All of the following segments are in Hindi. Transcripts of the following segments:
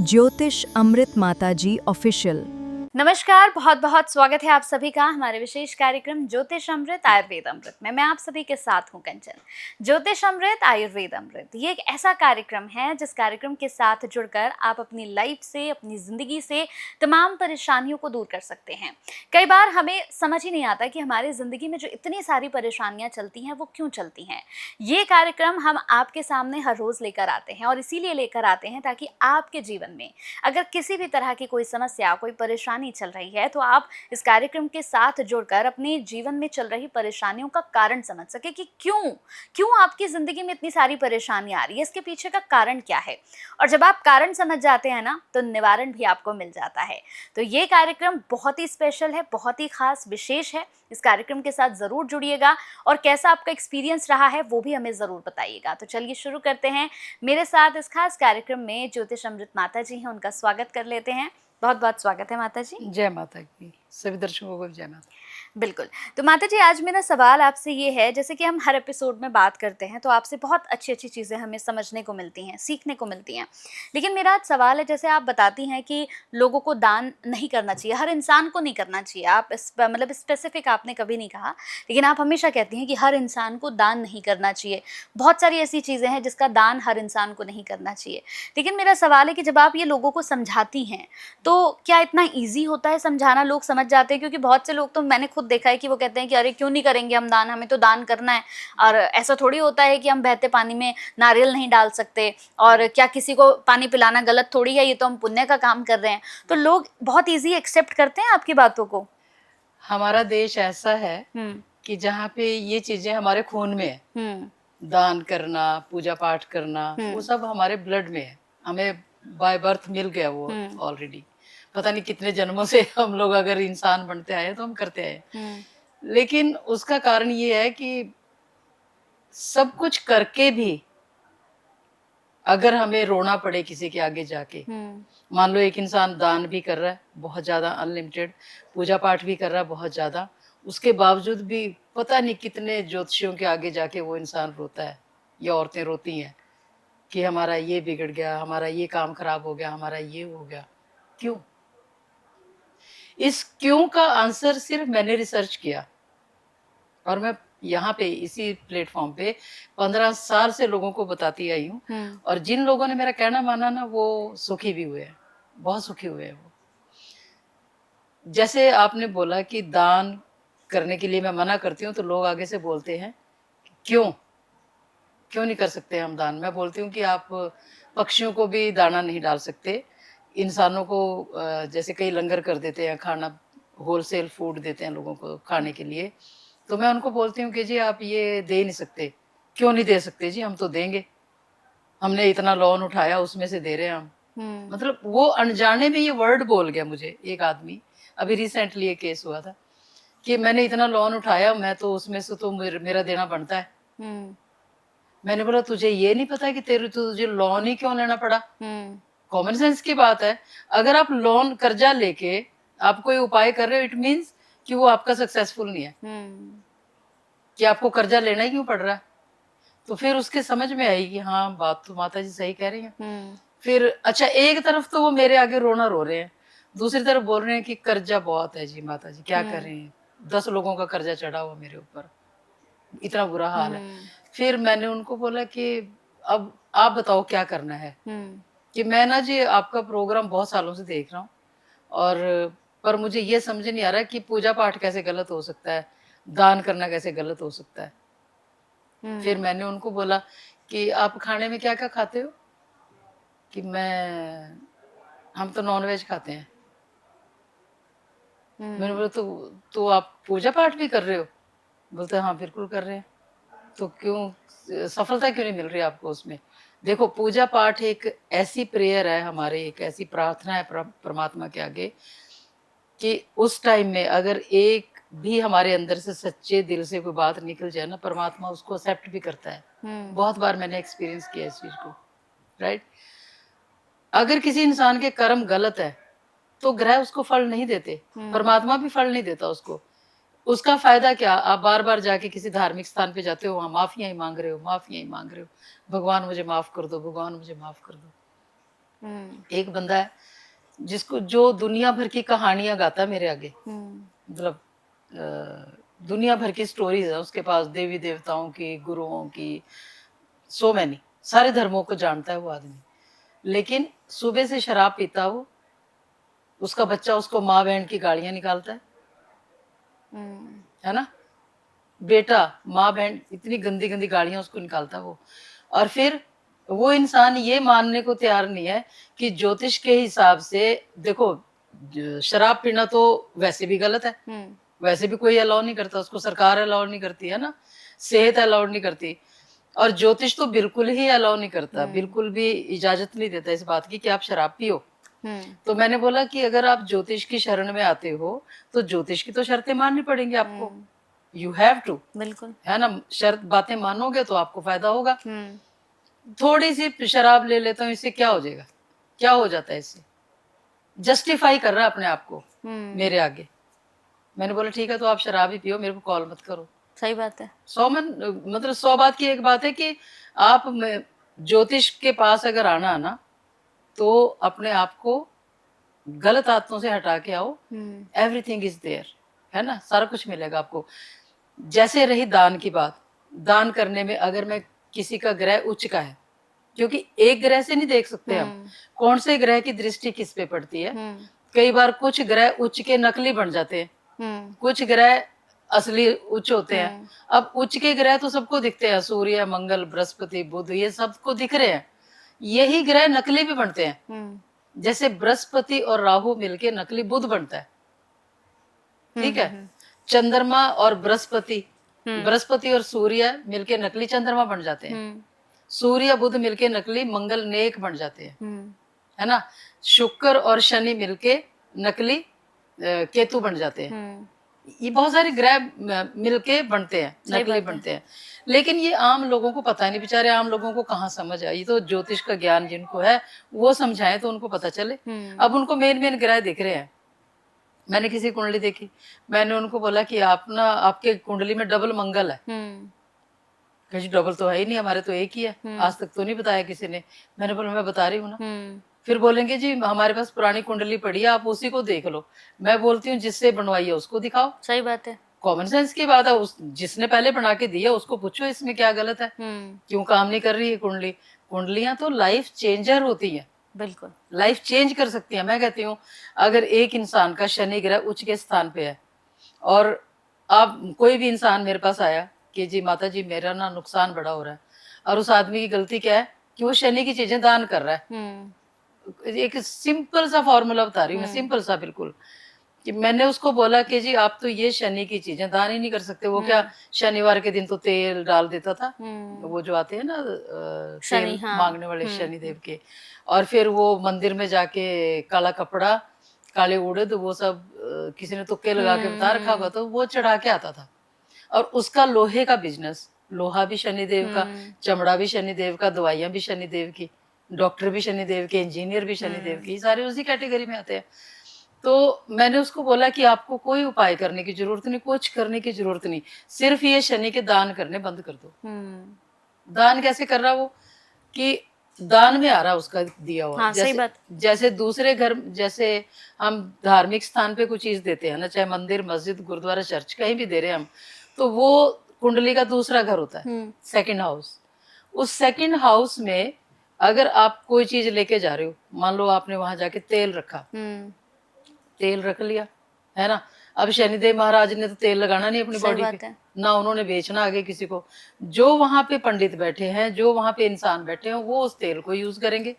ज्योतिष अमृत माताजी ऑफिशियल। नमस्कार, बहुत बहुत स्वागत है आप सभी का हमारे विशेष कार्यक्रम ज्योतिष अमृत आयुर्वेद अमृत में। मैं आप सभी के साथ हूं कंचन। ज्योतिष अमृत आयुर्वेद अमृत ये एक ऐसा कार्यक्रम है जिस कार्यक्रम के साथ जुड़कर आप अपनी लाइफ से, अपनी जिंदगी से तमाम परेशानियों को दूर कर सकते हैं। कई बार हमें समझ ही नहीं आता कि हमारी जिंदगी में जो इतनी सारी परेशानियां चलती हैं वो क्यों चलती हैं। ये कार्यक्रम हम आपके सामने हर रोज लेकर आते हैं और इसीलिए लेकर आते हैं ताकि आपके जीवन में अगर किसी भी तरह की कोई समस्या, कोई परेशानी चल रही है तो आप इस कार्यक्रम के साथ जुड़कर अपने जीवन में चल रही परेशानियों का कारण समझ सके कि क्यों क्यों आपकी जिंदगी में इतनी सारी परेशानियां आ रही है, इसके पीछे का कारण क्या है। और जब आप कारण समझ जाते हैं ना तो निवारण भी आपको मिल जाता है। तो ये कार्यक्रम बहुत ही स्पेशल है, बहुत ही खास, विशेष है। इस कार्यक्रम के साथ जरूर जुड़िएगा और कैसा आपका एक्सपीरियंस रहा है वो भी हमें जरूर बताइएगा। तो चलिए शुरू करते हैं। मेरे साथ इस खास कार्यक्रम में ज्योतिष अमृत माता जी हैं, उनका स्वागत कर लेते हैं। बहुत बहुत स्वागत है माता जी। जय माता की सभी दर्शकों को जय माता। बिल्कुल। तो माता जी, आज मेरा सवाल आपसे ये है, जैसे कि हम हर एपिसोड में बात करते हैं तो आपसे बहुत अच्छी अच्छी चीज़ें हमें समझने को मिलती हैं, सीखने को मिलती हैं। लेकिन मेरा आज सवाल है, जैसे आप बताती हैं कि लोगों को दान नहीं करना चाहिए, हर इंसान को नहीं करना चाहिए। आप मतलब स्पेसिफिक आपने कभी नहीं कहा, लेकिन आप हमेशा कहती हैं कि हर इंसान को दान नहीं करना चाहिए। बहुत सारी ऐसी चीज़ें हैं जिसका दान हर इंसान को नहीं करना चाहिए। लेकिन मेरा सवाल है कि जब आप ये लोगों को समझाती हैं तो क्या इतना ईज़ी होता है समझाना, लोग समझ जाते हैं? क्योंकि बहुत से लोग तो मैंने खुद देखा है कि वो कहते हैं कि अरे क्यों नहीं करेंगे हम दान, हमें तो दान करना है। और ऐसा थोड़ी होता है कि हम बहते पानी में नारियल नहीं डाल सकते, और क्या किसी को पानी पिलाना गलत थोड़ी है, ये तो हम पुण्य का काम कर रहे हैं। तो लोग बहुत ईजी एक्सेप्ट करते हैं आपकी बातों को। हमारा देश ऐसा है कि जहाँ पे ये चीजें हमारे खून में है। दान करना, पूजा पाठ करना, वो सब हमारे ब्लड में है। हमें बाय बर्थ मिल गया वो ऑलरेडी। पता नहीं कितने जन्मों से हम लोग अगर इंसान बनते आए तो हम करते आए। लेकिन उसका कारण ये है कि सब कुछ करके भी अगर हमें रोना पड़े किसी के आगे जाके, मान लो एक इंसान दान भी कर रहा है बहुत ज्यादा अनलिमिटेड, पूजा पाठ भी कर रहा है बहुत ज्यादा, उसके बावजूद भी पता नहीं कितने ज्योतिषियों के आगे जाके वो इंसान रोता है या औरतें रोती हैं कि हमारा ये बिगड़ गया, हमारा ये काम खराब हो गया, हमारा ये हो गया। क्यों? इस क्यों का आंसर सिर्फ मैंने रिसर्च किया और मैं यहाँ पे इसी प्लेटफॉर्म पे 15 साल से लोगों को बताती आई हूँ। और जिन लोगों ने मेरा कहना माना ना, वो सुखी भी हुए हैं, बहुत सुखी हुए हैं वो। जैसे आपने बोला कि दान करने के लिए मैं मना करती हूँ तो लोग आगे से बोलते हैं क्यों क्यों नहीं कर सकते हम दान। मैं बोलती हूँ कि आप पक्षियों को भी दाना नहीं डाल सकते, इंसानों को जैसे कई लंगर कर देते हैं, खाना होलसेल फूड देते हैं लोगों को खाने के लिए, तो मैं उनको बोलती हूँ कि जी आप ये दे नहीं सकते। क्यों नहीं दे सकते जी, हम तो देंगे, हमने इतना लोन उठाया उसमें से दे रहे हैं हम। मतलब वो अनजाने में ये वर्ड बोल गया मुझे एक आदमी। अभी रिसेंटली ये केस हुआ था कि मैंने इतना लोन उठाया, मैं तो उसमें से तो मेरा देना बनता है। मैंने बोला तुझे ये नहीं पता कि तुझे लोन ही क्यों लेना पड़ा? कॉमन सेंस की बात है। अगर आप लोन कर्जा लेके आप कोई उपाय कर रहे हो, इट मीन्स कि वो आपका सक्सेसफुल नहीं है, कि आपको कर्जा लेना ही क्यों पड़ रहा है। तो फिर उसके समझ में आई कि हाँ, बात तो माता जी सही कह रही हैं। फिर अच्छा, एक तरफ तो वो मेरे आगे रोना रो रहे हैं, दूसरी तरफ बोल रहे हैं कि कर्जा बहुत है जी माता जी, क्या कर रहे हैं, 10 लोगों का कर्जा चढ़ा हुआ मेरे ऊपर, इतना बुरा हाल है। फिर मैंने उनको बोला कि अब आप बताओ क्या करना है। कि मैं ना जी आपका प्रोग्राम बहुत सालों से देख रहा हूँ, और पर मुझे ये समझ नहीं आ रहा कि पूजा पाठ कैसे गलत हो सकता है, दान करना कैसे गलत हो सकता है। फिर मैंने उनको बोला कि आप खाने में क्या क्या खाते हो? कि हम तो नॉनवेज खाते हैं। मैंने बोला तो आप पूजा पाठ भी कर रहे हो? बोलते हाँ बिल्कुल कर रहे हैं। तो क्यों सफलता क्यों नहीं मिल रही आपको उसमें? देखो, पूजा पाठ एक ऐसी प्रेयर है हमारे, एक ऐसी प्रार्थना है परमात्मा के आगे कि उस टाइम में अगर एक भी हमारे अंदर से सच्चे दिल से कोई बात निकल जाए ना, परमात्मा उसको एक्सेप्ट भी करता है। बहुत बार मैंने एक्सपीरियंस किया इस चीज को, राइट। अगर किसी इंसान के कर्म गलत है तो ग्रह उसको फल नहीं देते, परमात्मा भी फल नहीं देता उसको। उसका फायदा क्या? आप बार बार जाके किसी धार्मिक स्थान पे जाते हो, वहां माफिया ही मांग रहे हो, माफिया ही मांग रहे हो, भगवान मुझे माफ कर दो, भगवान मुझे माफ कर दो। एक बंदा है जिसको जो दुनिया भर की कहानियां गाता है मेरे आगे, मतलब दुनिया भर की स्टोरीज है उसके पास, देवी देवताओं की, गुरुओं की, सो मैनी, सारे धर्मों को जानता है वो आदमी। लेकिन सुबह से शराब पीता वो, उसका बच्चा उसको माँ बहन की गालियां निकालता है ना, बेटा माँ बहन इतनी गंदी गंदी गालियां उसको निकालता वो। और फिर वो इंसान ये मानने को तैयार नहीं है कि ज्योतिष के हिसाब से, देखो शराब पीना तो वैसे भी गलत है, वैसे भी कोई अलाउ नहीं करता उसको, सरकार अलाउ नहीं करती है ना, सेहत अलाउ नहीं करती, और ज्योतिष तो बिल्कुल ही अलाउ नहीं करता, बिल्कुल भी इजाजत नहीं देता इस बात की कि आप शराब पियो। तो मैंने बोला कि अगर आप ज्योतिष की शरण में आते हो तो ज्योतिष की तो शर्तें माननी पड़ेंगी आपको, यू हैव टू, बिल्कुल है ना, शर्त बातें मानोगे तो आपको फायदा होगा। थोड़ी सी शराब ले लेता हूँ, इससे क्या हो जाएगा, क्या हो जाता है इससे, जस्टिफाई कर रहा है अपने आप को मेरे आगे। मैंने बोला ठीक है तो आप शराब ही पियो, मेरे को कॉल मत करो। सही बात है। 100 बात की एक बात है कि आप ज्योतिष के पास अगर आना है ना तो अपने आप को गलत आदतों से हटा के आओ, एवरीथिंग इज देयर, है ना, सारा कुछ मिलेगा आपको। जैसे रही दान की बात, दान करने में अगर मैं किसी का ग्रह उच्च का है, क्योंकि एक ग्रह से नहीं देख सकते हम कौन से ग्रह की दृष्टि किस पे पड़ती है। कई बार कुछ ग्रह उच्च के नकली बन जाते हैं, कुछ ग्रह असली उच्च होते हैं। अब उच्च के ग्रह तो सबको दिखते हैं, सूर्य, मंगल, बृहस्पति, बुध, ये सबको दिख रहे हैं। यही ग्रह नकली भी बनते हैं, जैसे बृहस्पति और राहु मिलके नकली बुध बनता है, ठीक है। चंद्रमा और बृहस्पति, बृहस्पति और सूर्य मिलके नकली चंद्रमा बन जाते हैं, सूर्य बुध मिलके नकली मंगल नेक बन जाते हैं, है ना। शुक्र और शनि मिलके नकली केतु बन जाते हैं। ये बहुत सारे ग्रह मिलके बनते हैं, नकली बनते हैं। लेकिन ये आम लोगों को पता नहीं, बेचारे आम लोगों को कहाँ समझ आई। तो ज्योतिष का ज्ञान जिनको है वो समझाएं तो उनको पता चले। अब उनको मेन मेन ग्रह दिख रहे हैं। मैंने किसी कुंडली देखी, मैंने उनको बोला कि आप ना, आपके कुंडली में डबल मंगल है। कहीं डबल तो है ही नहीं, हमारे तो एक ही है, आज तक तो नहीं बताया किसी ने। मैंने बोला मैं बता रही हूँ ना। फिर बोलेंगे जी हमारे पास पुरानी कुंडली पड़ी है, आप उसी को देख लो। मैं बोलती हूँ जिससे बनवाई है उसको दिखाओ। सही बात है, कॉमन सेंस की बात है, उस जिसने पहले बना के दिया उसको पूछो इसमें क्या गलत है, क्यों काम नहीं कर रही है कुंडली। कुंडलियां तो लाइफ चेंजर होती है, बिल्कुल लाइफ चेंज कर सकती है। मैं कहती हूँ अगर एक इंसान का शनि ग्रह उच्च के स्थान पे है और आप कोई भी इंसान मेरे पास आया कि जी माता जी मेरा ना नुकसान बड़ा हो रहा है, और उस आदमी की गलती क्या है कि वो शनि की चीजें दान कर रहा है। एक सिंपल सा फॉर्मूला बता रही हूँ मैं, सिंपल सा बिल्कुल, कि मैंने उसको बोला कि जी आप तो ये शनि की चीजें दान ही नहीं कर सकते। वो क्या शनिवार के दिन तो तेल डाल देता था, वो जो आते हैं ना तेल मांगने वाले शनि देव के, और फिर वो मंदिर में जाके काला कपड़ा, काले उड़द, वो सब किसी ने तुक्के लगा के बता रखा होगा, तो वो चढ़ा के आता था। और उसका लोहे का बिजनेस, लोहा भी शनिदेव का, चमड़ा भी शनिदेव का, दवाइयां भी शनिदेव की, डॉक्टर भी शनिदेव के, इंजीनियर भी शनिदेव की, सारे उसी कैटेगरी में आते हैं। तो मैंने उसको बोला कि आपको कोई उपाय करने की जरूरत नहीं, कुछ करने की जरूरत नहीं, सिर्फ ये शनि के दान करने बंद कर दो। दान कैसे कर रहा वो, कि दान में आ रहा उसका दिया हुआ। हाँ, जैसे, सही बात। जैसे दूसरे घर, जैसे हम धार्मिक स्थान पे कोई चीज देते हैं ना, चाहे मंदिर, मस्जिद, गुरुद्वारा, चर्च, कहीं भी दे रहे हैं हम, तो वो कुंडली का दूसरा घर होता है, सेकंड हाउस। उस सेकंड हाउस में अगर आप कोई चीज लेके जा रहे हो, मान लो आपने वहां जाके तेल रखा, तेल रख लिया, है ना। अब शनिदेव महाराज ने तो तेल लगाना नहीं अपनी बॉडी पे, ना उन्होंने बेचना आगे किसी को। जो वहां पे पंडित बैठे हैं, जो वहां पे इंसान बैठे हैं, वो उस तेल को यूज करेंगे,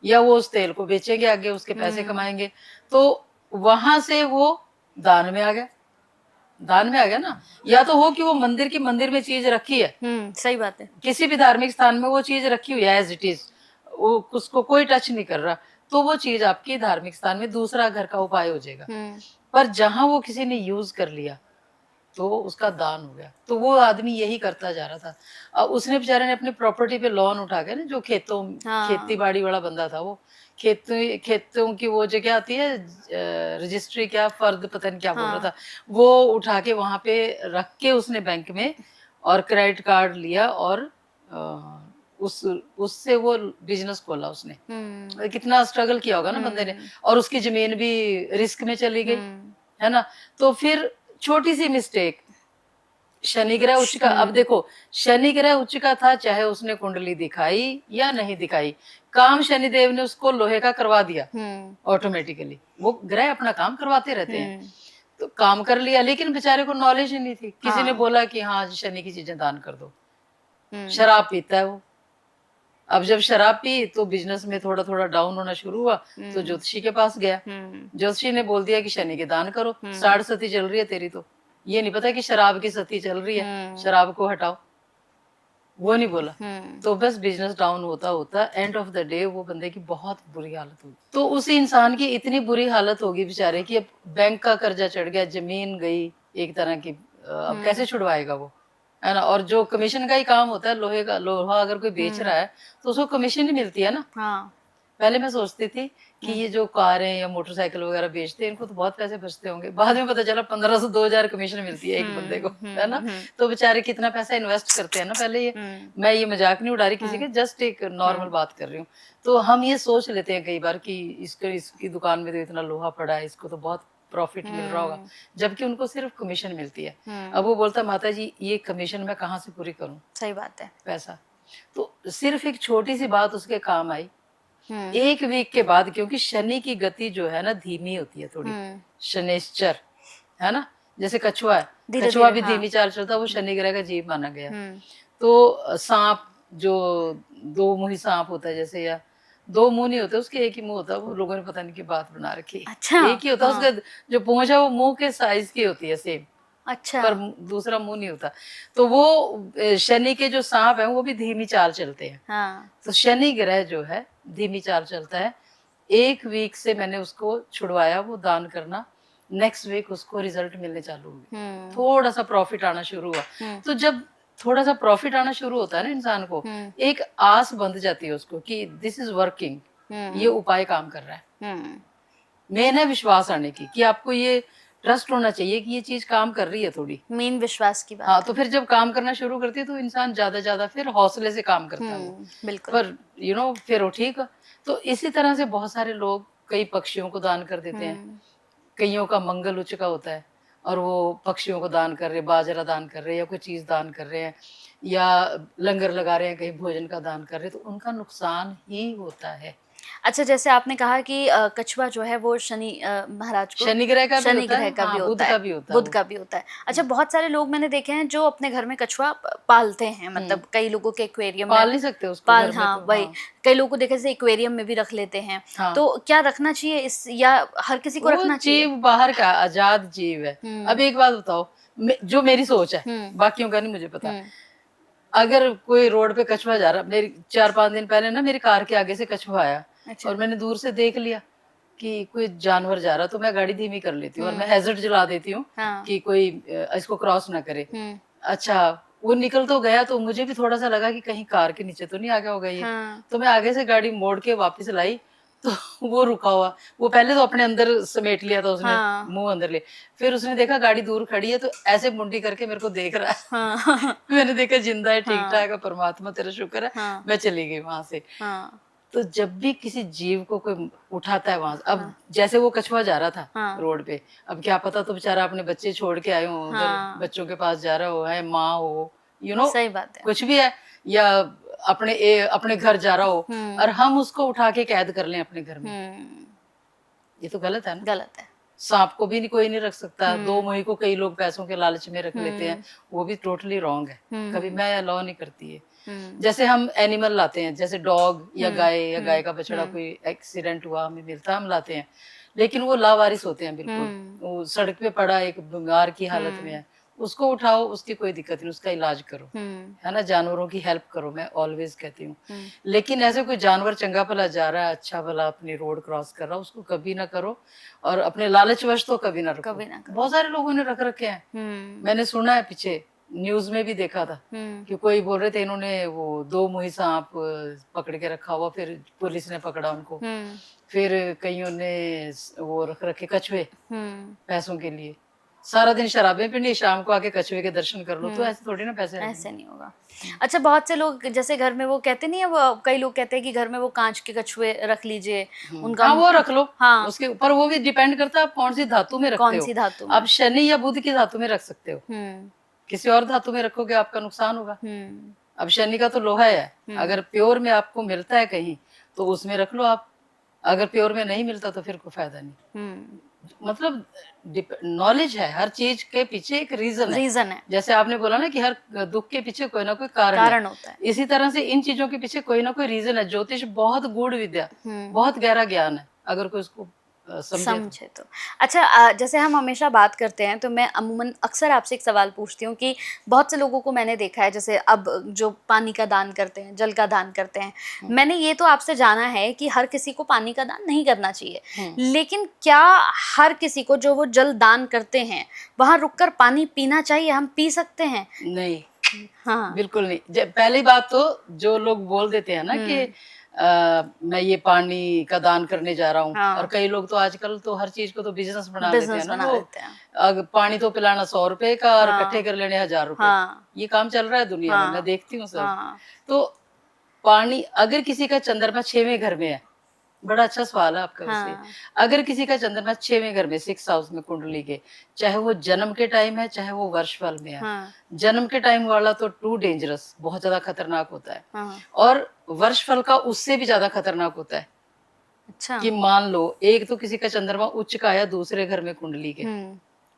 या वो उस तेल को बेचेंगे आगे, उसके पैसे कमाएंगे। तो वहां से वो दान में आ गया, दान में आ गया ना। या तो हो कि वो मंदिर में चीज रखी है, सही बात है, किसी भी धार्मिक स्थान में वो चीज रखी हुई है एज इट इज, वो उसको कोई टच नहीं कर रहा, तो वो चीज आपकी धार्मिक स्थान में दूसरा घर का उपाय हो जाएगा। पर जहां वो किसी ने यूज कर लिया तो उसका दान हो गया। तो वो आदमी यही करता जा रहा था। उसने बेचारे ने अपनी प्रॉपर्टी पे लोन उठा के ना, जो खेती बाड़ी वाला बंदा था, वो खेतों की वो जो क्या आती है रजिस्ट्री, क्या फर्द, पता नहीं क्या बोल रहा था, वो उठा के वहां पे रख के उसने बैंक में, और क्रेडिट कार्ड लिया, और उस उससे वो बिजनेस खोला उसने। कितना स्ट्रगल किया होगा ना बंदे ने, और उसकी जमीन भी रिस्क में चली गई, है ना। तो फिर छोटी सी मिस्टेक, शनि ग्रह उच्च का, अब देखो शनि ग्रह उच्च का था, चाहे उसने कुंडली दिखाई या नहीं दिखाई, काम शनिदेव ने उसको लोहे का करवा दिया ऑटोमेटिकली। वो ग्रह अपना काम करवाते रहते हैं, तो काम कर लिया, लेकिन बेचारे को नॉलेज ही नहीं थी। किसी ने बोला कि हाँ शनि की चीजें दान कर दो, शराब पीता है वो। अब जब शराब पी तो बिजनेस में थोड़ा थोड़ा डाउन होना शुरू हुआ, तो ज्योतिषी के पास गया। ज्योतिषी ने बोल दिया कि शनि के दान करो, 60 सती चल रही है तेरी, तो ये नहीं पता कि शराब की सती चल रही है, शराब को हटाओ, वो नहीं बोला। तो बस बिजनेस डाउन होता होता एंड ऑफ द डे वो बंदे की बहुत बुरी हालत होगी। तो उस इंसान की इतनी बुरी हालत होगी बेचारे की, अब बैंक का कर्जा चढ़ गया, जमीन गई एक तरह की, अब कैसे छुड़वाएगा वो, है ना। और जो कमीशन का ही काम होता है, लोहे का, लोहा अगर कोई बेच रहा है तो उसको कमीशन ही मिलती है ना। पहले मैं सोचती थी कि ये जो कारें या मोटरसाइकिल वगैरह बेचते हैं इनको तो बहुत पैसे बचते होंगे, बाद में पता चला 1500-2000 कमीशन मिलती है एक बंदे को, है ना। तो बेचारे कितना पैसा इन्वेस्ट करते हैं ना पहले ये। मैं ये मजाक नहीं उड़ा रही किसी के, जस्ट एक नॉर्मल बात कर रही हूँ। तो हम ये सोच लेते हैं कई बार कि इसकी दुकान में तो इतना लोहा पड़ा है, इसको तो बहुत प्रॉफिट मिल रहा होगा, जबकि उनको सिर्फ कमीशन मिलती है। अब वो बोलता माता जी ये कमीशन मैं कहाँ से पूरी करूँ, सही बात है, पैसा। तो सिर्फ एक छोटी सी बात उसके काम आई। एक वीक के बाद, क्योंकि शनि की गति जो है ना धीमी होती है थोड़ी, शनिश्चर है ना, जैसे कछुआ है, कछुआ भी धीमी चाल चलता है, वो शनि ग्रह का जीव माना गया। तो सांप जो दो मुंही सांप होता है जैसे, या दो मुंह नहीं होते उसके, एक ही मुंह होता है, वो लोगों ने पता नहीं की बात बना रखी। अच्छा, एक ही होता है उसका, जो पूंछ है वो मुंह के साइज की होती है सेम, अच्छा, पर दूसरा मुंह नहीं होता। तो वो शनि के जो सांप है वो भी धीमी चाल चलते हैं। तो शनि ग्रह जो है धीमी चाल चलता है। एक वीक से मैंने उसको छुड़वाया वो दान करना, नेक्स्ट वीक उसको रिजल्ट मिलने चालू हुए, थोड़ा सा प्रॉफिट आना शुरू हुआ। तो जब थोड़ा सा प्रॉफिट आना शुरू होता है ना इंसान को, एक आस बंध जाती है उसको कि दिस इज वर्किंग, ये उपाय काम कर रहा है। मेन है विश्वास आने की, कि आपको ये ट्रस्ट होना चाहिए कि ये चीज काम कर रही है, थोड़ी मेन विश्वास की बात। हाँ, तो फिर जब काम करना शुरू करती है तो इंसान ज्यादा फिर हौसले से काम करता है, बिल्कुल। पर फिर वो ठीक। तो इसी तरह से बहुत सारे लोग कई पक्षियों को दान कर देते हैं, कईयों का मंगल उच्च का होता है और वो पक्षियों को दान कर रहे, बाजरा दान कर रहे हैं, या कोई चीज दान कर रहे हैं, या लंगर लगा रहे हैं, कहीं भोजन का दान कर रहे हैं, तो उनका नुकसान ही होता है। अच्छा, जैसे आपने कहा कि कछुआ जो है वो शनि महाराज को, शनि ग्रह का भी होता है, बुध का भी होता है। अच्छा, बहुत सारे लोग मैंने देखे हैं जो अपने घर में कछुआ पालते हैं, मतलब कई लोगों के एक्वेरियम पाल नहीं सकते उसको घर में, हाँ वही, कई लोगों को देखे जैसे एक्वेरियम में भी रख लेते हैं। तो क्या रखना चाहिए इस, या हर किसी को रखना चाहिए? जीव बाहर का आजाद जीव है। अब एक बात बताओ, जो मेरी सोच है, बाकियों का नहीं मुझे पता, अगर कोई रोड पे कछुआ जा रहा, मेरी 4-5 दिन पहले ना मेरी कार के आगे से कछुआ आया। अच्छा। और मैंने दूर से देख लिया कि कोई जानवर जा रहा, तो मैं गाड़ी धीमी कर लेती हूँ और मैं हैजर्ड जला देती हूँ कि कोई इसको क्रॉस ना करे। अच्छा, वो निकल तो गया, तो मुझे भी थोड़ा सा लगा कि कहीं कार के नीचे तो नहीं आ गया होगा ये। तो मैं आगे से गाड़ी मोड़ के वापस लाई, तो वो रुका हुआ, वो पहले तो अपने अंदर समेट लिया था उसने, मुंह अंदर ले, फिर उसने देखा गाड़ी दूर खड़ी है तो ऐसे मुंडी करके मेरे को देख रहा है। मैंने देखा जिंदा है, ठीक ठाक है, परमात्मा तेरा शुक्र है। मैं चली गई वहां से। तो जब भी किसी जीव को कोई उठाता है वहां से, अब जैसे वो कछुआ जा रहा था रोड पे, अब क्या पता तो बेचारा अपने बच्चे छोड़ के आए हो उधर, बच्चों के पास जा रहा हो, है माँ हो, सही बात है, कुछ भी है, या अपने घर जा रहा हो, और हम उसको उठा के कैद कर लें अपने घर में, ये तो गलत है ना। गलत है। सांप को भी कोई नहीं रख सकता, दो मुही को कई लोग पैसों के लालच में रख लेते हैं, वो भी टोटली रॉन्ग है। कभी मैं अलाउ नहीं करती है। जैसे हम एनिमल लाते हैं, जैसे डॉग या गाय, या गाय का बछड़ा कोई एक्सीडेंट हुआ हमें मिलता, हम लाते हैं, लेकिन वो लावारिस होते हैं बिल्कुल, वो सड़क पे पड़ा एक बीमार की हालत में है, उसको उठाओ, उसकी कोई दिक्कत नहीं, उसका इलाज करो, है ना, जानवरों की हेल्प करो, मैं ऑलवेज कहती हूँ। लेकिन ऐसे कोई जानवर चंगा भला जा रहा है, अच्छा भला अपनी रोड क्रॉस कर रहा है, उसको कभी ना करो, और अपने लालचवश तो कभी ना रखो। बहुत सारे लोगों ने रख रखे हैं, मैंने सुना है, पीछे न्यूज में भी देखा था कि कोई बोल रहे थे इन्होंने वो 2 मुही सांप पकड़ के रखा हुआ, फिर पुलिस ने पकड़ा उनको। फिर कईयों ने वो रख रखे कछुए पैसों के लिए, सारा दिन शराबें पीनी, शाम को आके कछुए के दर्शन कर लो, तो ऐसे थोड़ी ना पैसे लगेंगे। ऐसे नहीं होगा। अच्छा, बहुत से लोग जैसे घर में वो कहते नहीं है, वो कई लोग कहते हैं कि घर में वो कांच के कछुए रख लीजिए, उनका हाँ वो रख लो, हाँ, उसके ऊपर वो भी डिपेंड करता है आप कौन सी धातु में रखते कौन हो। सी धातु में। आप शनि या बुध की धातु में रख सकते हो, हम्म किसी और धातु में रखोगे आपका नुकसान होगा। हम्म अब शनि का तो लोहा है, अगर प्योर में आपको मिलता है कहीं तो उसमें रख लो आप, अगर प्योर में नहीं मिलता तो फिर कोई फायदा नहीं। हम्म मतलब नॉलेज है, हर चीज के पीछे एक रीजन है। रीजन है, जैसे आपने बोला ना कि हर दुख के पीछे कोई ना कोई कारण कारण होता है। इसी तरह से इन चीजों के पीछे कोई ना कोई रीजन है। ज्योतिष बहुत गूढ़ विद्या, बहुत गहरा ज्ञान है, अगर कोई उसको समझे तो। अच्छा, जैसे हम हमेशा बात करते हैं तो मैं अमूमन अक्सर आपसे एक सवाल पूछती हूँ कि बहुत से लोगों को मैंने देखा है, जैसे अब जो पानी का दान करते हैं, जल का दान करते हैं, मैंने ये तो आपसे जाना है कि हर किसी को पानी का दान नहीं करना चाहिए, लेकिन क्या हर किसी को जो वो जल दान करते हैं वहां रुककर पानी पीना चाहिए? हम पी सकते हैं? नहीं, हाँ, बिल्कुल नहीं। पहली बात तो जो लोग बोल देते हैं ना कि मैं ये पानी का दान करने जा रहा हूँ, हाँ, और कई लोग तो आजकल तो हर चीज को तो बिजनेस बना लेते हैं बिजनेस ना, बना वो लेते हैं। पानी तो पिलाना 100 रुपए का और हाँ, इकट्ठे कर लेने 1000 रुपए, हाँ, ये काम चल रहा है दुनिया में, मैं हाँ, देखती हूँ सब। हाँ, तो पानी, अगर किसी का चंद्रमा 6वें घर में है, बड़ा अच्छा सवाल है आपका वैसे। हाँ, अगर किसी का चंद्रमा 6वें घर में, 6 हाउस में कुंडली के, चाहे वो जन्म के टाइम है चाहे वो वर्षफल में है, हाँ, जन्म के टाइम वाला तो टू डेंजरस, बहुत ज्यादा खतरनाक होता है, हाँ, और वर्षफल का उससे भी ज्यादा खतरनाक होता है। अच्छा, कि मान लो एक तो किसी का चंद्रमा उच्च का आया दूसरे घर में कुंडली के,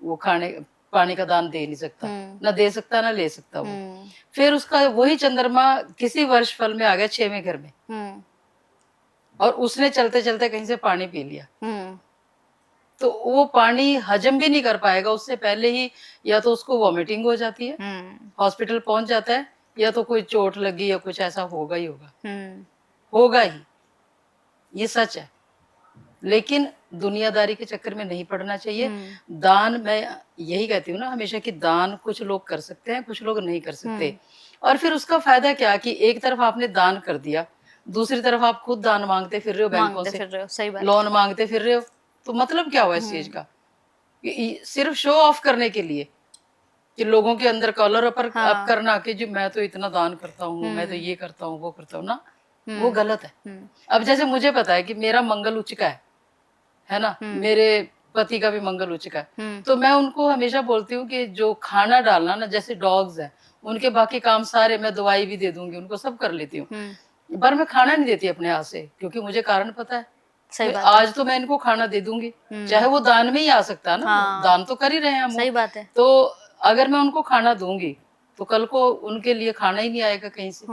वो खाने पानी का दान दे नहीं सकता, ना दे सकता ना ले सकता वो। फिर उसका वही चंद्रमा किसी वर्षफल में आ गया 6वें घर में, और उसने चलते चलते कहीं से पानी पी लिया, तो वो पानी हजम भी नहीं कर पाएगा, उससे पहले ही या तो उसको वॉमिटिंग हो जाती है, हॉस्पिटल पहुंच जाता है, या तो कोई चोट लगी या कुछ ऐसा होगा ही होगा, होगा ही, ये सच है। लेकिन दुनियादारी के चक्कर में नहीं पड़ना चाहिए। दान, मैं यही कहती हूँ ना हमेशा कि दान कुछ लोग कर सकते हैं, कुछ लोग नहीं कर सकते, और फिर उसका फायदा क्या कि एक तरफ आपने दान कर दिया, दूसरी तरफ आप खुद दान मांगते फिर रहे हो बैंकों से, सही बात, लोन मांगते फिर रहे हो, तो मतलब क्या हुआ इस चीज का? सिर्फ शो ऑफ करने के लिए, कि लोगों के अंदर कॉलर अप करना कि जी मैं तो इतना दान करता हूँ, मैं तो ये करता हूँ वो करता हूँ ना, वो गलत है। अब जैसे मुझे पता है कि मेरा मंगल उच्च का है ना, मेरे पति का भी मंगल उच्च का है, तो मैं उनको हमेशा बोलती हूँ कि जो खाना डालना ना, जैसे डॉग्स हैं उनके बाकी काम सारे, मैं दवाई भी दे दूंगी उनको, सब कर लेती हूँ, पर मैं खाना नहीं देती अपने हाथ से, क्योंकि मुझे कारण पता है। सही बात आज तो मैं इनको खाना दे दूंगी, चाहे वो दान में ही आ सकता है ना, दान तो कर ही रहे हैं हम, सही बात है। तो अगर मैं उनको खाना दूंगी तो कल को उनके लिए खाना ही नहीं आएगा कहीं से।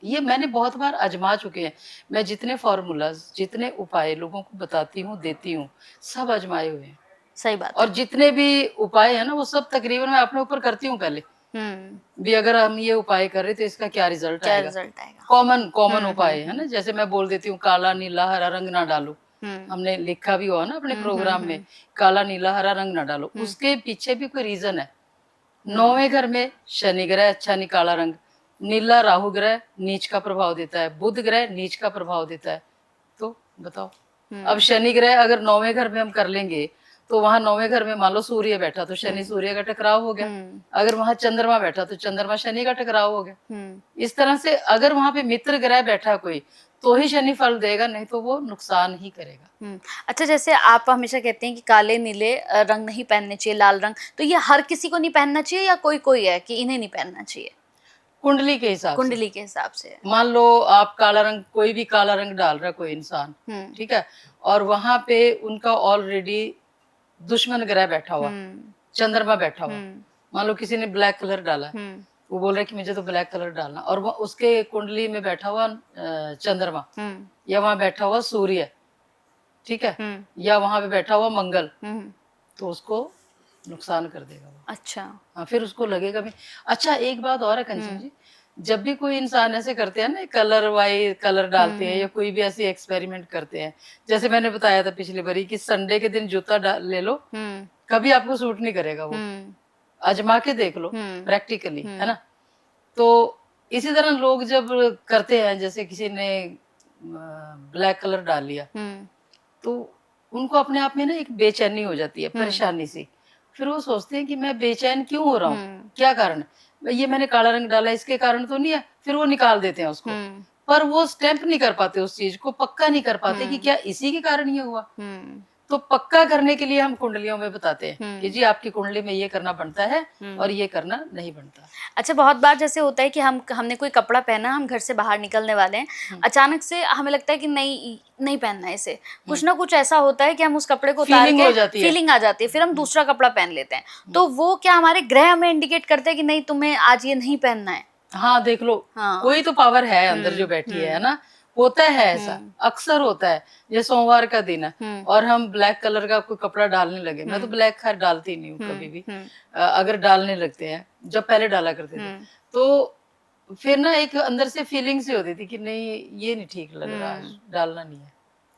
ये मैंने बहुत बार आजमा चुके हैं, मैं जितने फॉर्मूलाज, जितने उपाय लोगों को बताती हूँ, देती हूँ, सब आजमाए हुए हैं। सही बात और जितने भी उपाय है ना वो सब तकरीबन मैं अपने ऊपर करती हूँ पहले भी, अगर हम ये उपाय कर रहे तो इसका क्या रिजल्ट आएगा, कॉमन उपाय है ना। जैसे मैं बोल देती हूँ काला नीला हरा रंग ना डालो, हमने लिखा भी हुआ ना अपने प्रोग्राम में, काला नीला हरा रंग ना डालो, उसके पीछे भी कोई रीजन है। 9वें घर में शनि ग्रह अच्छा नहीं काला रंग, नीला राहु ग्रह नीच का प्रभाव देता है, बुध ग्रह नीच का प्रभाव देता है, तो बताओ। अब शनि ग्रह अगर 9वें घर में हम कर लेंगे तो वहां 9वें घर में मान लो सूर्य बैठा तो शनि सूर्य का टकराव हो गया, अगर वहां चंद्रमा बैठा तो चंद्रमा शनि का टकराव हो गया। इस तरह से अगर वहां पे मित्र ग्रह बैठा कोई तो ही शनि फल देगा, नहीं तो वो नुकसान ही करेगा। अच्छा, जैसे आप हमेशा कहते हैं कि काले नीले रंग नहीं पहनने चाहिए, लाल रंग, तो ये हर किसी को नहीं पहनना चाहिए या कोई कोई है कि इन्हें नहीं पहनना चाहिए? कुंडली के हिसाब से, कुंडली के हिसाब से। मान लो आप काला रंग, कोई भी काला रंग डाल रहा है कोई इंसान, ठीक है, और वहां पे उनका ऑलरेडी दुश्मन ग्रह बैठा हुआ, चंद्रमा बैठा हुआ, मान लो किसी ने ब्लैक कलर डाला, वो बोल रहा है कि मुझे तो ब्लैक कलर डालना, और वो उसके कुंडली में बैठा हुआ चंद्रमा, या वहां बैठा हुआ सूर्य, ठीक है, या वहां पे बैठा हुआ मंगल, तो उसको नुकसान कर देगा वो। अच्छा, हाँ, फिर उसको लगेगा भी। अच्छा, एक बात और है कंचन जी, जब भी कोई इंसान ऐसे करते हैं ना, कलर वाइज कलर डालते हैं या कोई भी ऐसे एक्सपेरिमेंट करते हैं, जैसे मैंने बताया था पिछली बारी कि संडे के दिन जूता ले लो, कभी आपको सूट नहीं करेगा वो, आजमा के देख लो प्रैक्टिकली, है ना। तो इसी तरह लोग जब करते हैं, जैसे किसी ने ब्लैक कलर डाल लिया, तो उनको अपने आप में ना एक बेचैनी हो जाती है, परेशानी सी, फिर वो सोचते हैं कि मैं बेचैन क्यों हो रहा हूँ, क्या कारण है, ये मैंने काला रंग डाला इसके कारण तो नहीं है, फिर वो निकाल देते हैं उसको। पर वो स्टैंप नहीं कर पाते, उस चीज को पक्का नहीं कर पाते कि क्या इसी के कारण ये हुआ। तो पक्का करने के लिए हम कुंडलियों में बताते हैं कि जी आपकी कुंडली में ये करना बनता है और ये करना नहीं बनता। अच्छा, बहुत बार जैसे होता है कि हमने कोई कपड़ा पहना, हम घर से बाहर निकलने वाले हैं, अचानक से हमें लगता है कि नहीं नहीं पहनना है इसे, कुछ ना कुछ ऐसा होता है कि हम उस कपड़े को उतार फीलिंग हो के जाती है। फीलिंग आ जाती है, फिर हम दूसरा कपड़ा पहन लेते हैं। तो वो क्या हमारे ग्रह हमें इंडिकेट करते हैं कि नहीं तुम्हें आज ये नहीं पहनना है? हाँ देख लो, हाँ। कोई तो पावर है अंदर जो बैठी है ना, होता है ऐसा, अक्सर होता है। ये सोमवार का दिन है और हम ब्लैक कलर का कोई कपड़ा डालने लगे, मैं तो ब्लैक खैर डालती नहीं हूँ कभी भी, अगर डालने लगते हैं, जब पहले डाला करते थे तो फिर ना एक अंदर से फीलिंग सी होती थी कि नहीं ये नहीं ठीक लग रहा, आज डालना नहीं है,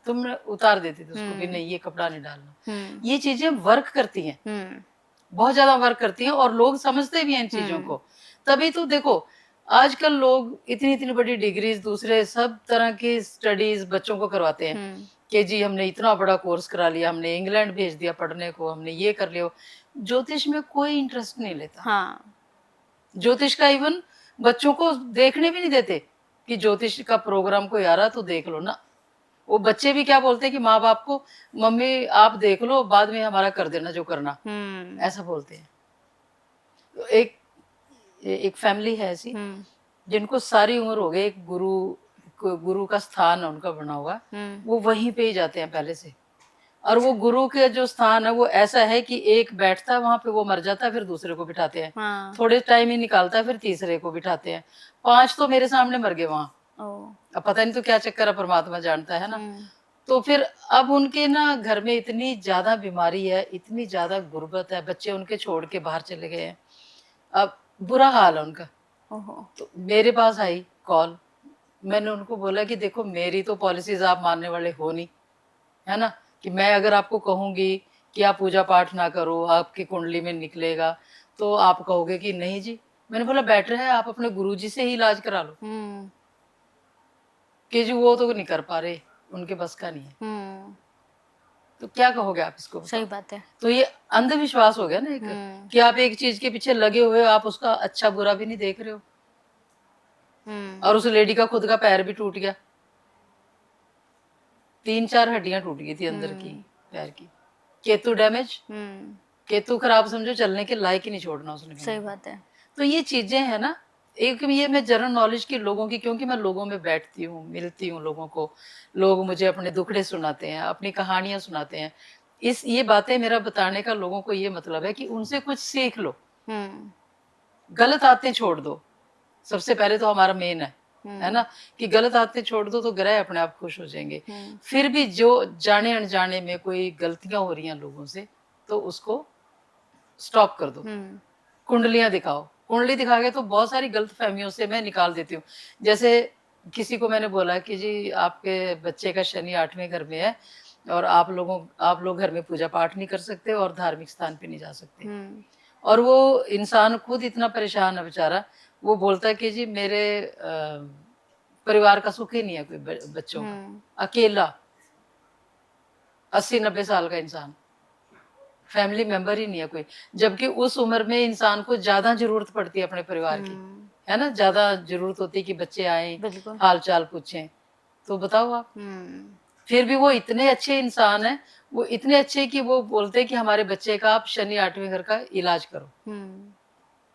तो मैं उतार देती थी उसको कि नहीं ये कपड़ा नहीं डालना। ये चीजें वर्क करती हैं, बहुत ज्यादा वर्क करती हैं और लोग समझते भी हैं इन चीजों को। तभी तो देखो आजकल लोग इतनी इतनी बड़ी डिग्रीज, दूसरे सब तरह की स्टडीज बच्चों को करवाते हैं कि जी हमने इतना बड़ा कोर्स करा लिया, हमने इंग्लैंड भेज दिया पढ़ने को, हमने ये कर लिया। ज्योतिष में कोई इंटरेस्ट नहीं लेता। हाँ। ज्योतिष का इवन बच्चों को देखने भी नहीं देते कि ज्योतिष का प्रोग्राम कोई आ रहा तो देख लो ना। वो बच्चे भी क्या बोलते हैं कि माँ बाप को, मम्मी आप देख लो बाद में हमारा कर देना जो करना, ऐसा बोलते हैं। तो एक फैमिली है ऐसी जिनको सारी उम्र हो गई, एक गुरु का स्थान है उनका बना हुआ, वो वहीं पे ही जाते हैं पहले से। और वो गुरु के जो स्थान है वो ऐसा है कि एक बैठता है वहां पे, वो मर जाता है, फिर दूसरे को बिठाते हैं। हाँ। थोड़े टाइम ही निकालता है, फिर तीसरे को बिठाते हैं। 5 तो मेरे सामने मर गए वहां। अब पता नहीं तो क्या चक्कर है, परमात्मा जानता है ना। तो फिर अब उनके ना घर में इतनी ज्यादा बीमारी है, इतनी ज्यादा गुर्बत है, बच्चे उनके छोड़ के बाहर चले गए हैं, अब बुरा हाल है उनका। तो मेरे पास आई कॉल, मैंने उनको बोला कि देखो मेरी तो पॉलिसीज आप मानने वाले हो नहीं, है ना, कि मैं अगर आपको कहूंगी कि आप पूजा पाठ ना करो, आपकी कुंडली में निकलेगा, तो आप कहोगे कि नहीं जी। मैंने बोला बेटर है आप अपने गुरुजी से ही इलाज करा लो, कि जी वो तो नहीं कर पा रहे, उनके बस का नहीं है। तो क्या कहोगे आप इसको? सही बात है। तो ये अंधविश्वास हो गया ना एक, कि आप एक चीज के पीछे लगे हुए हो, आप उसका अच्छा बुरा भी नहीं देख रहे हो। और उस लेडी का खुद का पैर भी टूट गया, 3-4 हड्डियां टूट गई थी अंदर की पैर की। केतु डैमेज, केतु खराब समझो, चलने के लायक ही नहीं छोड़ना उसने। सही बात है। तो ये चीजें है ना, एक ये मैं जनरल नॉलेज की लोगों की, क्योंकि मैं लोगों में बैठती हूँ, मिलती हूँ लोगों को, लोग मुझे अपने दुखड़े सुनाते हैं, अपनी कहानियां सुनाते हैं। ये बातें मेरा बताने का लोगों को ये मतलब है कि उनसे कुछ सीख लो, गलत आदतें छोड़ दो। सबसे पहले तो हमारा मेन है ना, कि गलत आदतें छोड़ दो तो ग्रह अपने आप खुश हो जाएंगे। फिर भी जो जाने अनजाने में कोई गलतियां हो रही हैं लोगों से, तो उसको स्टॉप कर दो। कुंडलियां दिखाओ, कुंडली दिखा के तो बहुत सारी गलत फहमियों से मैं निकाल देती हूँ। जैसे किसी को मैंने बोला कि जी आपके बच्चे का शनि 8वें घर में है और आप लोग घर में पूजा पाठ नहीं कर सकते और धार्मिक स्थान पे नहीं जा सकते। और वो इंसान खुद इतना परेशान है बेचारा, वो बोलता है कि जी मेरे परिवार का सुख ही नहीं है कोई, बच्चों का, अकेला 80-90 साल का इंसान, फैमिली मेंबर ही नहीं है कोई। जबकि उस उम्र में इंसान को ज्यादा जरूरत पड़ती है अपने परिवार की, है ना, ज्यादा जरूरत होती है कि बच्चे आए, हाल चाल पूछें। तो बताओ आप, फिर भी वो इतने अच्छे इंसान है, वो इतने अच्छे कि वो बोलते हैं कि हमारे बच्चे का आप शनि 8वें घर का इलाज करो,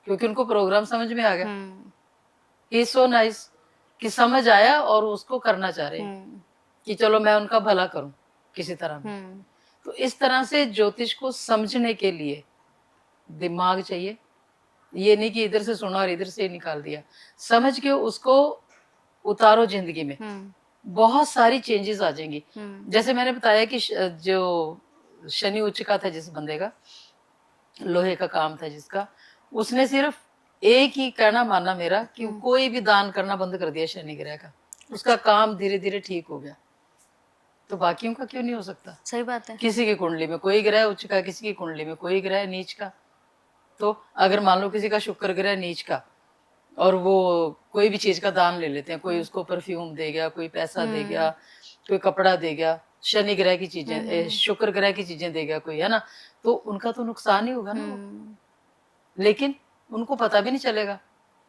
क्योंकि उनको प्रोग्राम समझ में आ गया। ही सो नाइस कि समझ आया और उसको करना चाह रहे हैं कि चलो मैं उनका भला करूं किसी तरह में। तो इस तरह से ज्योतिष को समझने के लिए दिमाग चाहिए, ये नहीं कि इधर से सुना और इधर से निकाल दिया। समझ के उसको उतारो जिंदगी में, बहुत सारी चेंजेस आ जाएंगी। जैसे मैंने बताया कि जो शनि उच्च का था, जिस बंदे का लोहे का काम था जिसका, उसने सिर्फ एक ही कहना माना मेरा कि कोई भी दान करना बंद कर दिया शनि ग्रह का, उसका काम धीरे धीरे ठीक हो गया। तो बाकियों का क्यों नहीं हो सकता? सही बात है। किसी की कुंडली में कोई ग्रह उच्च का, किसी की कुंडली में कोई ग्रह नीच का। तो अगर मान लो किसी का शुक्र ग्रह नीच का और वो कोई भी चीज का दान ले लेते हैं, कोई उसको परफ्यूम दे गया, कोई पैसा दे गया, कोई कपड़ा दे गया, शनि ग्रह की चीजें, शुक्र ग्रह की चीजें दे गया कोई, है ना, तो उनका तो नुकसान ही होगा ना वो। लेकिन उनको पता भी नहीं चलेगा,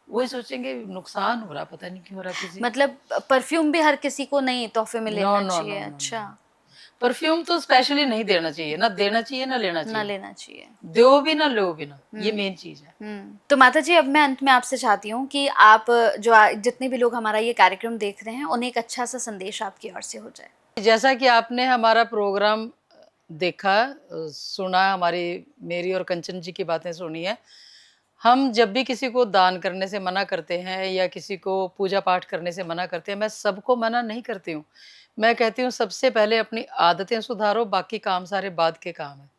वही सोचेंगे नुकसान हो रहा, पता नहीं क्यों हो रहा किसी। मतलब परफ्यूम भी हर किसी को नहीं तोहफे में नो लेना नो चाहिए। नो नो अच्छा, परफ्यूम तो स्पेशली नहीं देना चाहिए, ना देना चाहिए ना लेना ना चाहिए, लेना चाहिए। दो भी ना लो भी ना, ये मेन चीज है। तो माता जी, अब मैं अंत में आपसे चाहती हूँ कि आप जो जितने भी लोग हमारा ये कार्यक्रम देख रहे हैं उन्हें एक अच्छा सा संदेश आपकी ओर से हो जाए। जैसा कि आपने हमारा प्रोग्राम देखा, सुना, हमारी मेरी और कंचन जी की बातें सुनी है। हम जब भी किसी को दान करने से मना करते हैं या किसी को पूजा पाठ करने से मना करते हैं, मैं सबको मना नहीं करती हूँ। मैं कहती हूँ सबसे पहले अपनी आदतें सुधारो, बाकी काम सारे बाद के काम हैं।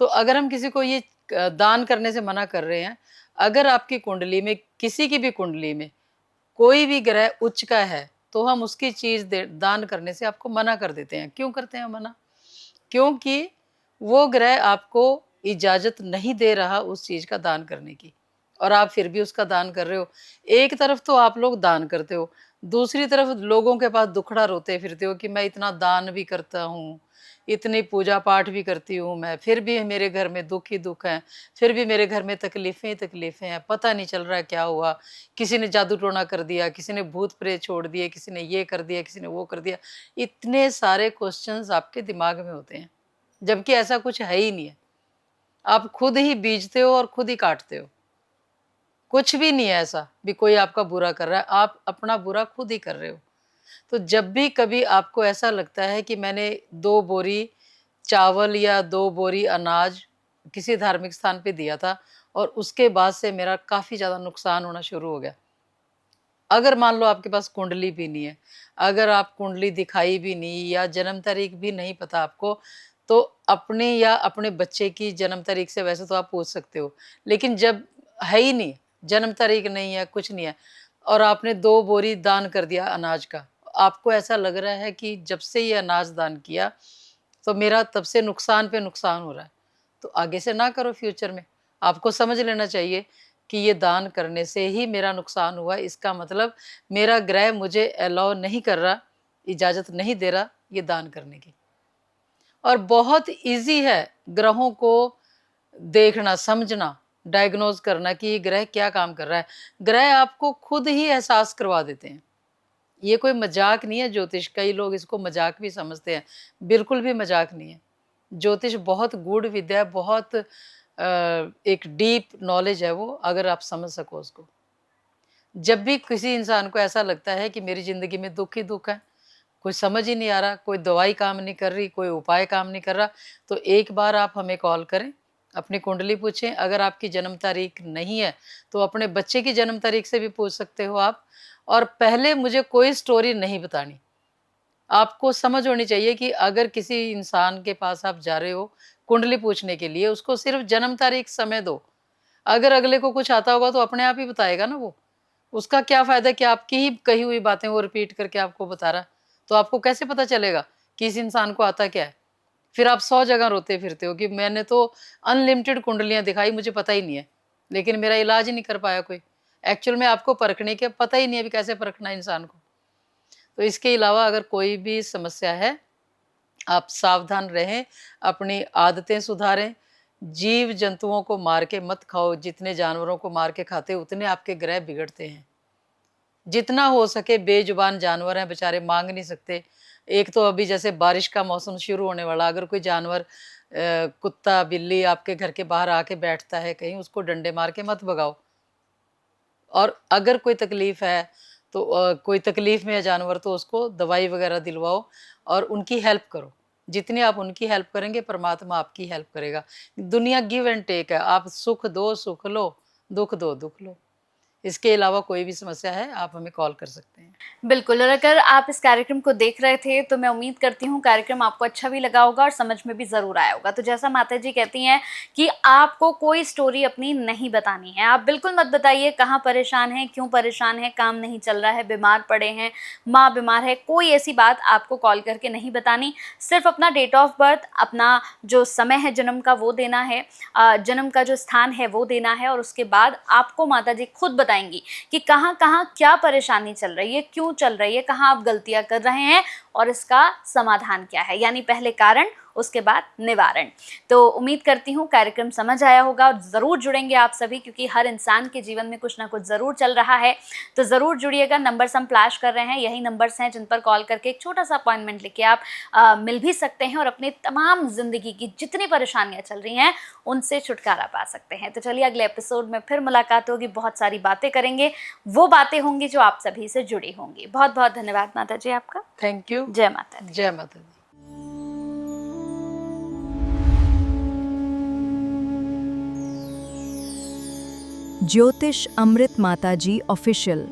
तो अगर हम किसी को ये दान करने से मना कर रहे हैं, अगर आपकी कुंडली में, किसी की भी कुंडली में कोई भी ग्रह उच्च का है, तो हम उसकी चीज़ दे दान करने से आपको मना कर देते हैं। क्यों करते हैं मना? क्योंकि वो ग्रह आपको इजाज़त नहीं दे रहा उस चीज़ का दान करने की, और आप फिर भी उसका दान कर रहे हो। एक तरफ तो आप लोग दान करते हो, दूसरी तरफ लोगों के पास दुखड़ा रोते फिरते हो कि मैं इतना दान भी करता हूँ, इतनी पूजा-पाठ भी करती हूँ मैं, फिर भी मेरे घर में दुःख ही दुःख हैं, फिर भी मेरे घर में तकलीफ़ें ही तकलीफ़ें हैं, पता नहीं चल रहा है क्या हुआ। किसी ने जादू-टोना कर दिया, किसी ने भूत-प्रेत छोड़ दिए, किसी ने ये कर दिया, किसी ने वो कर दिया। इतने सारे क्वेश्चन्स आपके दिमाग में होते हैं, जबकि ऐसा कुछ है ही नहीं है। आप खुद ही बीजते हो और खुद ही काटते हो। कुछ भी नहीं है ऐसा भी कोई आपका बुरा कर रहा है, आप अपना बुरा खुद ही कर रहे हो। तो जब भी कभी आपको ऐसा लगता है कि मैंने 2 बोरी चावल या 2 बोरी अनाज किसी धार्मिक स्थान पे दिया था और उसके बाद से मेरा काफ़ी ज़्यादा नुकसान होना शुरू हो गया। अगर मान लो आपके पास कुंडली भी नहीं है, अगर आप कुंडली दिखाई भी नहीं या जन्म तारीख भी नहीं पता आपको, तो अपने या अपने बच्चे की जन्म तारीख से वैसे तो आप पूछ सकते हो। लेकिन जब है ही नहीं, जन्म तारीख नहीं है, कुछ नहीं है और आपने 2 बोरी दान कर दिया अनाज का, आपको ऐसा लग रहा है कि जब से ये अनाज दान किया, तो मेरा तब से नुकसान पे नुकसान हो रहा है। तो आगे से ना करो फ्यूचर में। आपको समझ लेना चाहिए कि ये दान करने से ही मेरा नुकसान हुआ, इसका मतलब मेरा ग्रह मुझे अलाउ नहीं कर रहा, इजाज़त नहीं दे रहा ये दान करने की। और बहुत ईज़ी है ग्रहों को देखना, समझना, डायग्नोज़ करना कि ये ग्रह क्या काम कर रहा है। ग्रह आपको खुद ही एहसास करवा देते हैं। ये कोई मज़ाक नहीं है ज्योतिष, कई लोग इसको मज़ाक भी समझते हैं, बिल्कुल भी मज़ाक नहीं है। ज्योतिष बहुत गूढ़ विद्या है, बहुत एक डीप नॉलेज है वो, अगर आप समझ सको उसको। जब भी किसी इंसान को ऐसा लगता है कि मेरी ज़िंदगी में दुःख ही दुःख है, कोई समझ ही नहीं आ रहा, कोई दवाई काम नहीं कर रही, कोई उपाय काम नहीं कर रहा, तो एक बार आप हमें कॉल करें, अपनी कुंडली पूछें। अगर आपकी जन्म तारीख नहीं है, तो अपने बच्चे की जन्म तारीख से भी पूछ सकते हो आप। और पहले मुझे कोई स्टोरी नहीं बतानी। आपको समझ होनी चाहिए कि अगर किसी इंसान के पास आप जा रहे हो कुंडली पूछने के लिए, उसको सिर्फ़ जन्म तारीख समय दो। अगर अगले को कुछ आता होगा तो अपने आप ही बताएगा ना वो। उसका क्या फ़ायदा कि आपकी ही कही हुई बातें वो रिपीट करके आपको बता रहा है। तो आपको कैसे पता चलेगा कि इस इंसान को आता क्या है? फिर आप 100 जगह रोते फिरते हो कि मैंने तो अनलिमिटेड कुंडलियाँ दिखाई, मुझे पता ही नहीं है, लेकिन मेरा इलाज ही नहीं कर पाया कोई। एक्चुअल में आपको परखने के पता ही नहीं है अभी कैसे परखना है इंसान को। तो इसके अलावा अगर कोई भी समस्या है, आप सावधान रहें, अपनी आदतें सुधारें, जीव-जंतुओं को मार के मत खाओ, जितने जानवरों को मार के खाते हो उतने आपके ग्रह बिगड़ते हैं। जितना हो सके बेजुबान जानवर हैं बेचारे, माँग नहीं सकते। एक तो अभी जैसे बारिश का मौसम शुरू होने वाला, अगर कोई जानवर कुत्ता, बिल्ली आपके घर के बाहर आके बैठता है कहीं, उसको डंडे मार के मत भगाओ। और अगर कोई तकलीफ़ है, तो कोई तकलीफ़ में है जानवर, तो उसको दवाई वग़ैरह दिलवाओ और उनकी हेल्प करो। जितनी आप उनकी हेल्प करेंगे, परमात्मा आपकी हेल्प करेगा। दुनिया गिव एंड टेक है, आप सुख दो, सुख लो, दुःख दो, दुःख लो। इसके अलावा कोई भी समस्या है, आप हमें कॉल कर सकते हैं। बिल्कुल, और अगर आप इस कार्यक्रम को देख रहे थे तो मैं उम्मीद करती हूँ कार्यक्रम आपको अच्छा भी लगा होगा और समझ में भी ज़रूर आया होगा। तो जैसा माता जी कहती हैं कि आपको कोई स्टोरी अपनी नहीं बतानी है, आप बिल्कुल मत बताइए कहाँ परेशान हैं, क्यों परेशान हैं, काम नहीं चल रहा है, बीमार पड़े हैं, माँ बीमार है, कोई ऐसी बात आपको कॉल करके नहीं बतानी। सिर्फ अपना डेट ऑफ बर्थ, अपना जो समय है जन्म का वो देना है, जन्म का जो स्थान है वो देना है, और उसके बाद आपको माता जी खुद बताएंगी कि कहाँ कहाँ क्या परेशानी चल रही है, क्यों चल रही है, कहाँ आप गलतियां कर रहे हैं और इसका समाधान क्या है। यानी पहले कारण उसके बाद निवारण। तो उम्मीद करती हूँ कार्यक्रम समझ आया होगा और ज़रूर जुड़ेंगे आप सभी, क्योंकि हर इंसान के जीवन में कुछ ना कुछ ज़रूर चल रहा है। तो ज़रूर जुड़िएगा। नंबर्स हम फ्लैश कर रहे हैं, यही नंबर्स हैं जिन पर कॉल करके एक छोटा सा अपॉइंटमेंट लेके आप मिल भी सकते हैं और अपनी तमाम ज़िंदगी की जितनी परेशानियाँ चल रही हैं उनसे छुटकारा पा सकते हैं। तो चलिए अगले एपिसोड में फिर मुलाकात होगी, बहुत सारी बातें करेंगे, वो बातें होंगी जो आप सभी से जुड़ी होंगी। बहुत बहुत धन्यवाद माता जी आपका। Thank you. जय माता दी। जय माता दी। ज्योतिष अमृत माता जी ऑफिशियल।